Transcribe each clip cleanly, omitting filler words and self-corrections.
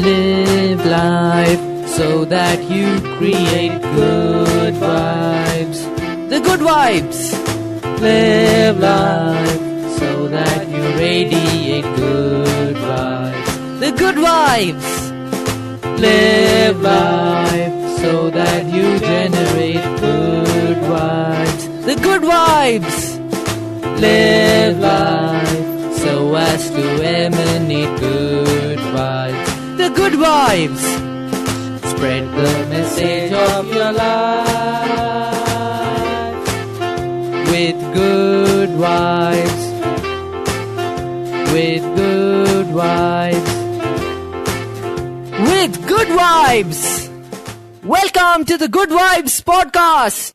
Live life so that you create good vibes. The good vibes. Live life so that you radiate good vibes. The good vibes. Live life so that you generate good vibes. The good vibes. Live life so as to emanate good vibes. The good vibes. Spread the message of your life with good vibes. With good vibes. With good vibes. Welcome to the Good Vibes Podcast.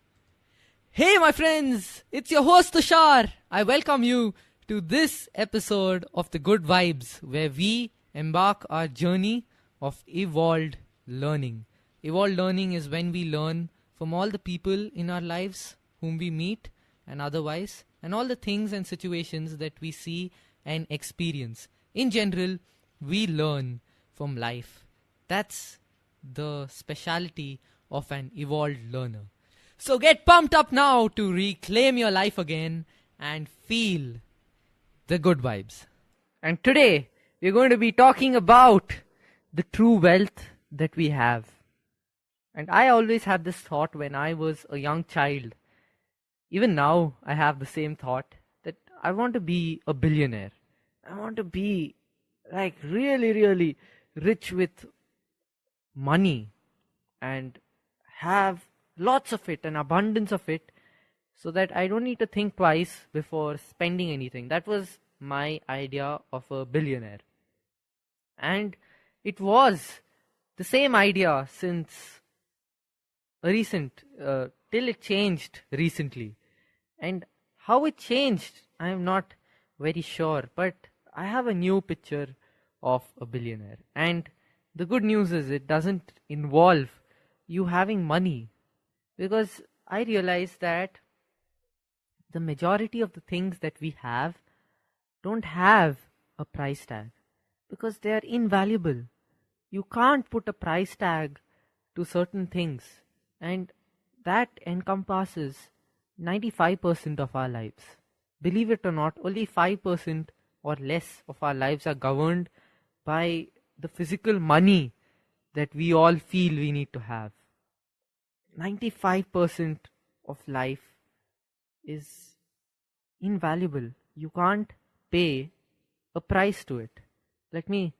Hey my friends, it's your host Tushar. I welcome you to this episode of the Good Vibes, where we embark our journey of evolved learning. Evolved learning is when we learn from all the people in our lives whom we meet and otherwise, and all the things and situations that we see and experience. In general, we learn from life. That's the speciality of an evolved learner. So get pumped up now to reclaim your life again and feel the good vibes. And today, we're going to be talking about the true wealth that we have. And I always had this thought when I was a young child. Even now, I have the same thought that I want to be a billionaire. I want to be like really, really rich with money and have lots of it, an abundance of it, so that I don't need to think twice before spending anything. That was my idea of a billionaire. And it was the same idea since till it changed recently. And how it changed, I am not very sure, but I have a new picture of a billionaire. And the good news is it doesn't involve you having money, because I realize that the majority of the things that we have don't have a price tag because they are invaluable. You can't put a price tag to certain things, and that encompasses 95% of our lives. Believe it or not, only 5% or less of our lives are governed by the physical money that we all feel we need to have. 95% of life is invaluable. You can't pay a price to it. Let me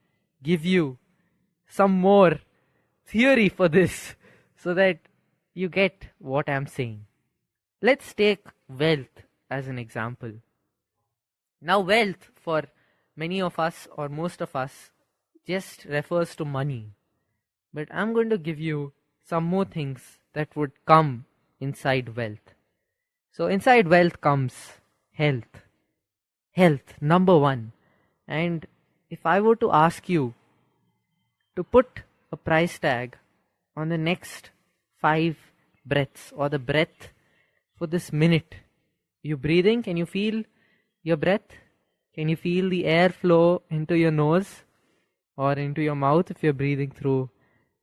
give you some more theory for this so that you get what I'm saying. Let's take wealth as an example. Now, wealth for many of us or most of us just refers to money. But I'm going to give you some more things that would come inside wealth. So inside wealth comes health. Health, number one. And if I were to ask you to put a price tag on the next 5 breaths, or the breath for this minute, you breathing? Can you feel your breath? Can you feel the air flow into your nose or into your mouth if you're breathing through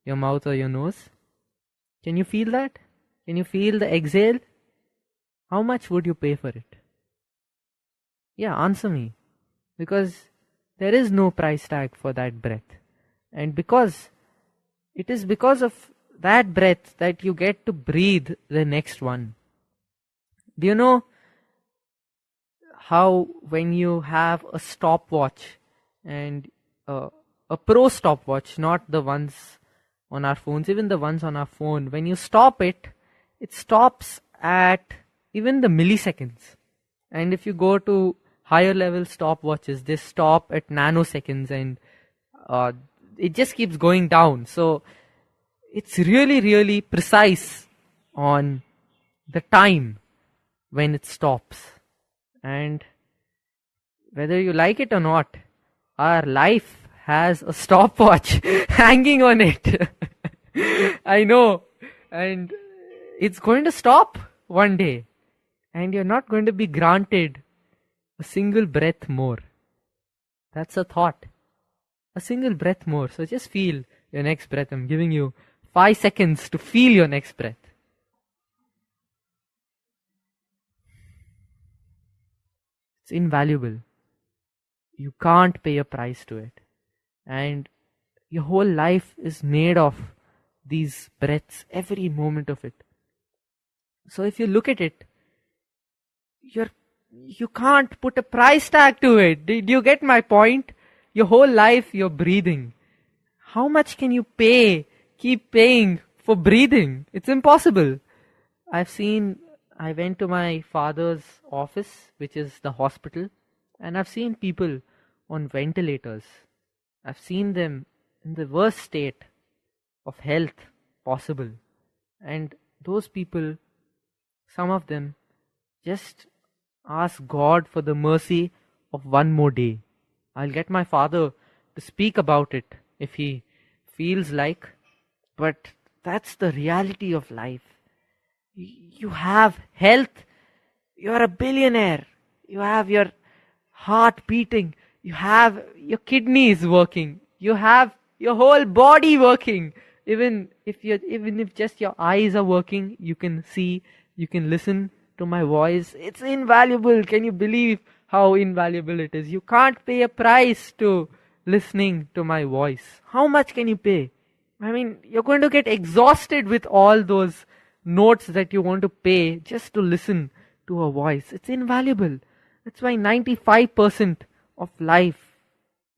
your mouth or your nose? Can you feel that? Can you feel the exhale? How much would you pay for it? Yeah, answer me. Because there is no price tag for that breath. And because it is because of that breath that you get to breathe the next one. Do you know how when you have a stopwatch, and a pro stopwatch, not the ones on our phones, even the ones on our phone, when you stop it, it stops at even the milliseconds. And if you go to higher level stopwatches, they stop at nanoseconds, and it just keeps going down. So it's really, really precise on the time when it stops. And whether you like it or not, our life has a stopwatch hanging on it. I know. And it's going to stop one day. And you're not going to be granted a single breath more. That's a thought. a single breath more. So just feel your next breath. I'm giving you 5 seconds to feel your next breath. It's invaluable. You can't pay a price to it. And your whole life is made of these breaths, every moment of it. So if you look at it, you can't put a price tag to it. Did you get my point? Your whole life you're breathing. How much can you keep paying for breathing? It's impossible. I went to my father's office, which is the hospital, and I've seen people on ventilators. I've seen them in the worst state of health possible. And those people, some of them, just ask God for the mercy of one more day. I'll get my father to speak about it if he feels like, but that's the reality of life. You have health, you're a billionaire, you have your heart beating, you have your kidneys working, you have your whole body working. Even if just your eyes are working, you can see, you can listen to my voice. It's invaluable. Can you believe how invaluable it is? You can't pay a price to listening to my voice. How much can you pay? I mean, you're going to get exhausted with all those notes that you want to pay just to listen to a voice. It's invaluable. That's why 95% of life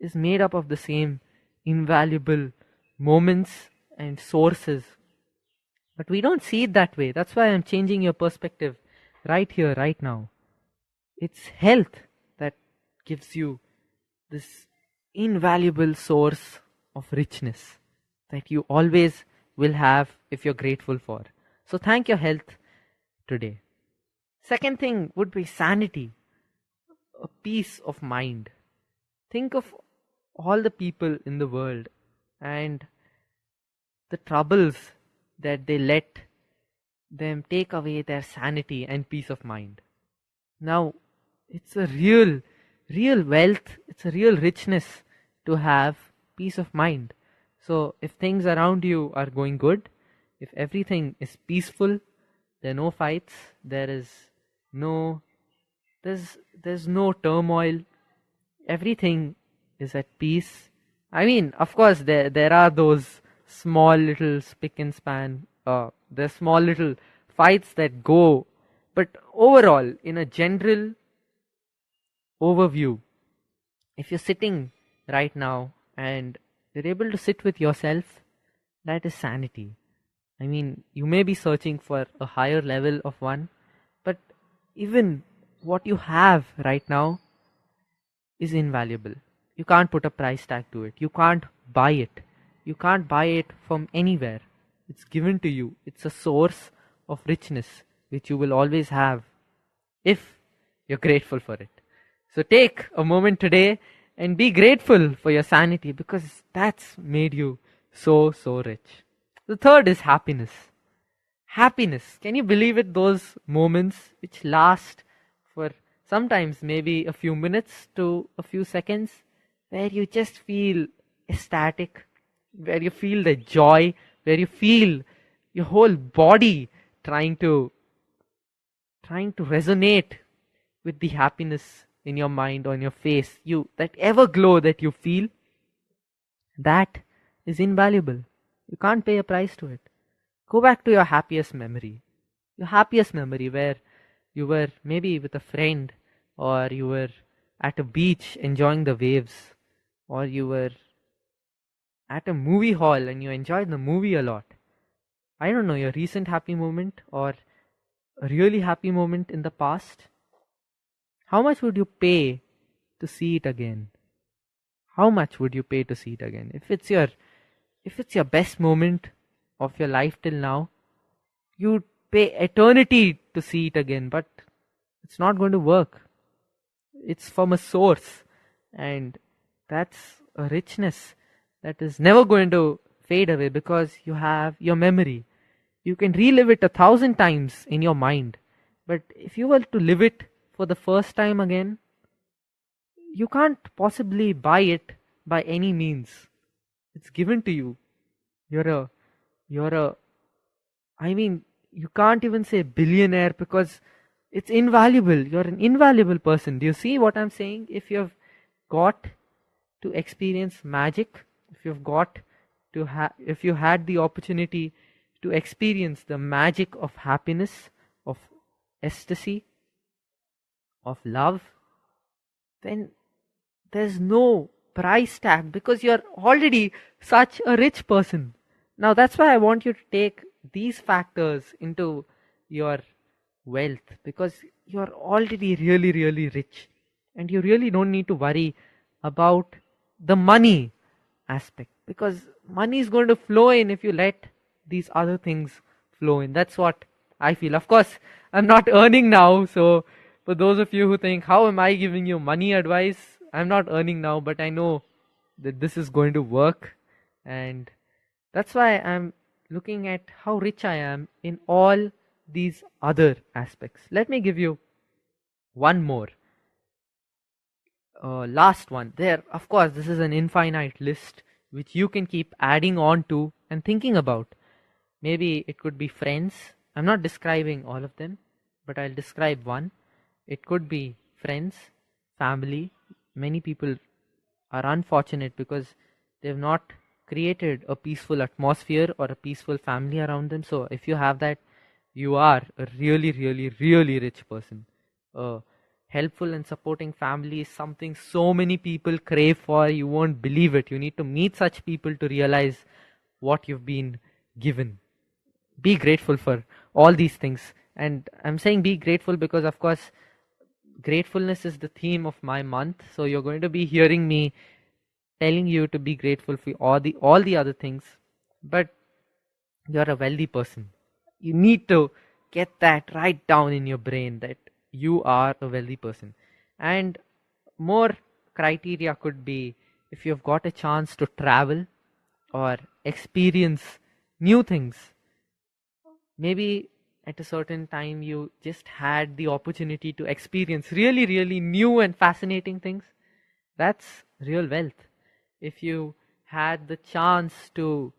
is made up of the same invaluable moments and sources. But we don't see it that way. That's why I'm changing your perspective right here, right now. It's health that gives you this invaluable source of richness that you always will have if you're grateful for. So thank your health today. Second thing would be sanity, a peace of mind. Think of all the people in the world and the troubles that they let them take away their sanity and peace of mind. Now, it's a real wealth, it's a real richness to have peace of mind. So if things around you are going good, if everything is peaceful, there are no fights, there's no turmoil, everything is at peace. I mean, of course, there are those small little spick and span, the small little fights that go, but overall, in a general overview, if you're sitting right now and you're able to sit with yourself, that is sanity. I mean, you may be searching for a higher level of one, but even what you have right now is invaluable. You can't put a price tag to it. You can't buy it. You can't buy it from anywhere. It's given to you. It's a source of richness which you will always have if you're grateful for it. So take a moment today and be grateful for your sanity, because that's made you so rich. The third is happiness. Happiness. Can you believe it? Those moments which last for sometimes maybe a few minutes to a few seconds, where you just feel ecstatic, where you feel the joy, where you feel your whole body trying to resonate with the happiness in your mind, on your face. That ever glow that you feel, that is invaluable. You can't pay a price to it. Go back to your happiest memory. Your happiest memory where you were maybe with a friend, or you were at a beach enjoying the waves, or you were at a movie hall and you enjoyed the movie a lot. I don't know, your recent happy moment or a really happy moment in the past. How much would you pay to see it again? How much would you pay to see it again? If it's your best moment of your life till now, you'd pay eternity to see it again, but it's not going to work. It's from a source, and that's a richness that is never going to fade away, because you have your memory. You can relive it 1,000 times in your mind, but if you were to live it for the first time again, you can't possibly buy it by any means. It's given to you. You're a, I mean, you can't even say billionaire because it's invaluable. You're an invaluable person. Do you see what I'm saying? If you've got to experience magic, if you've got to if you had the opportunity to experience the magic of happiness, of ecstasy, of love, then there's no price tag because you're already such a rich person. Now that's why I want you to take these factors into your wealth, because you're already really, really rich and you really don't need to worry about the money aspect, because money is going to flow in if you let these other things flow in. That's what I feel. Of course, I'm not earning now, so for those of you who think, how am I giving you money advice? I'm not earning now, but I know that this is going to work, and that's why I'm looking at how rich I am in all these other aspects. Let me give you one more. Last one. There, of course, this is an infinite list which you can keep adding on to and thinking about. Maybe it could be friends. I'm not describing all of them, but I'll describe one. It could be friends, family. Many people are unfortunate because they've not created a peaceful atmosphere or a peaceful family around them. So if you have that, you are a really, really, really rich person. Helpful and supporting family is something so many people crave for. You won't believe it. You need to meet such people to realize what you've been given. Be grateful for all these things. And I'm saying be grateful because, of course, gratefulness is the theme of my month. So you're going to be hearing me telling you to be grateful for all the other things. But you're a wealthy person. You need to get that right down in your brain that you are a wealthy person. And more criteria could be if you've got a chance to travel or experience new things. Maybe at a certain time you just had the opportunity to experience really, really new and fascinating things. That's real wealth. If you had the chance to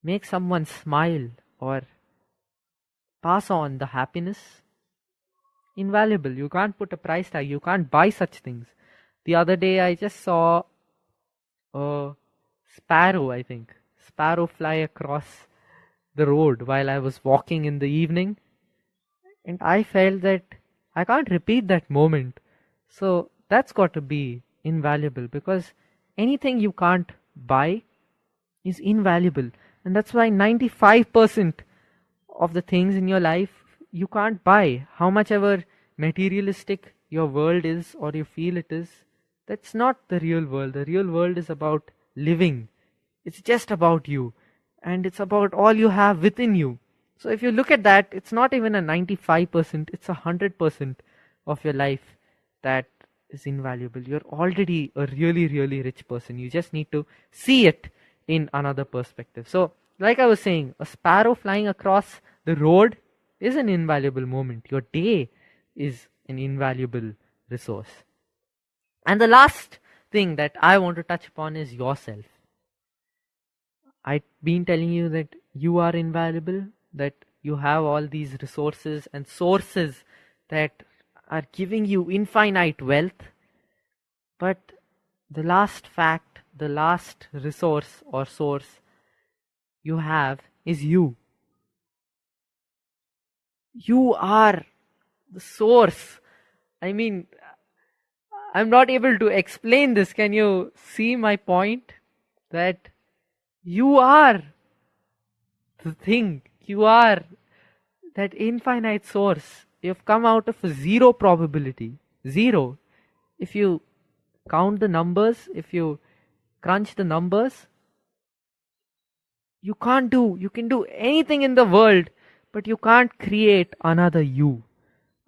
make someone smile or pass on the happiness, invaluable. You can't put a price tag. You can't buy such things. The other day I just saw a sparrow, I think. Sparrow fly across the road while I was walking in the evening. And I felt that I can't repeat that moment. So that's got to be invaluable, because anything you can't buy is invaluable. And that's why 95% of the things in your life you can't buy. How much ever materialistic your world is or you feel it is, that's not the real world. The real world is about living. It's just about you. And it's about all you have within you. So if you look at that, it's not even a 95%, it's 100% of your life that is invaluable. You're already a really, really rich person. You just need to see it in another perspective. So, like I was saying, a sparrow flying across the road is an invaluable moment. Your day is an invaluable resource. And the last thing that I want to touch upon is yourself. I've been telling you that you are invaluable, that you have all these resources and sources that are giving you infinite wealth. But the last fact, the last resource or source you have is you. You are the source. I mean, I'm not able to explain this. Can you see my point? That you are the thing. You are that infinite source. You've come out of a zero probability. Zero. If you count the numbers, if you crunch the numbers, you can do anything in the world, but you can't create another you.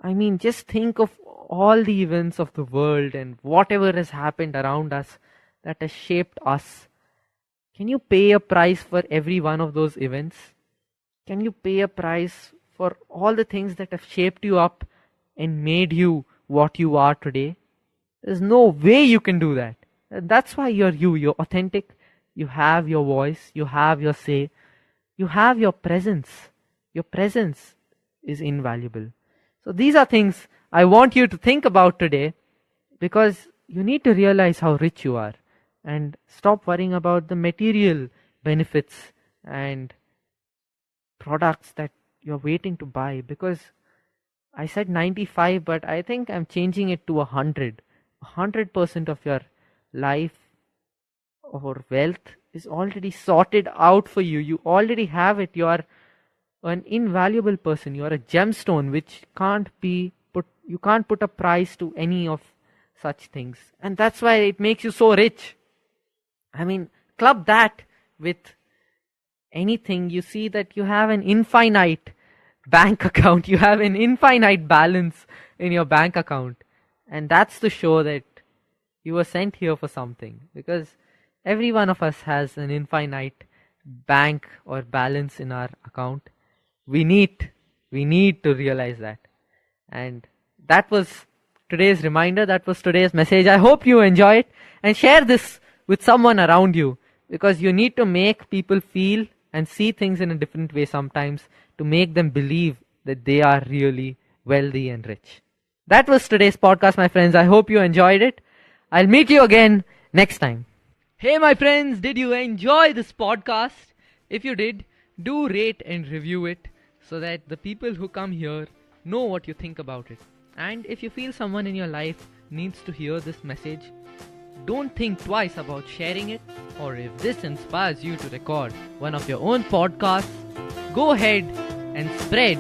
I mean, just think of all the events of the world and whatever has happened around us that has shaped us. Can you pay a price for every one of those events? Can you pay a price for all the things that have shaped you up and made you what you are today? There's no way you can do that. That's why you're you. You're authentic. You have your voice. You have your say. You have your presence. Your presence is invaluable. So these are things I want you to think about today, because you need to realize how rich you are and stop worrying about the material benefits and products that you're waiting to buy. Because I said 95, but I think I'm changing it to 100. 100% of your life or wealth is already sorted out for you. You already have it. You are an invaluable person. You are a gemstone which can't be put. You can't put a price to any of such things, and that's why it makes you so rich. I mean, club that with anything. You see that you have an infinite bank account. You have an infinite balance in your bank account, and that's to show that you were sent here for something, because every one of us has an infinite bank or balance in our account. We need to realize that. And that was today's reminder. That was today's message. I hope you enjoy it and share this with someone around you, because you need to make people feel and see things in a different way sometimes to make them believe that they are really wealthy and rich. That was today's podcast, my friends. I hope you enjoyed it. I'll meet you again next time. Hey, my friends, did you enjoy this podcast? If you did, do rate and review it so that the people who come here know what you think about it. And if you feel someone in your life needs to hear this message, don't think twice about sharing it. Or if this inspires you to record one of your own podcasts, go ahead and spread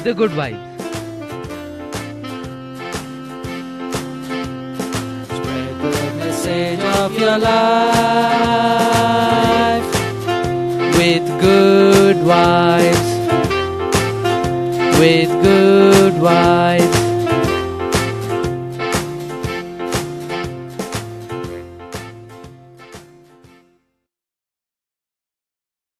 the good vibes. Spread the message of your life with good vibes. With good vibes.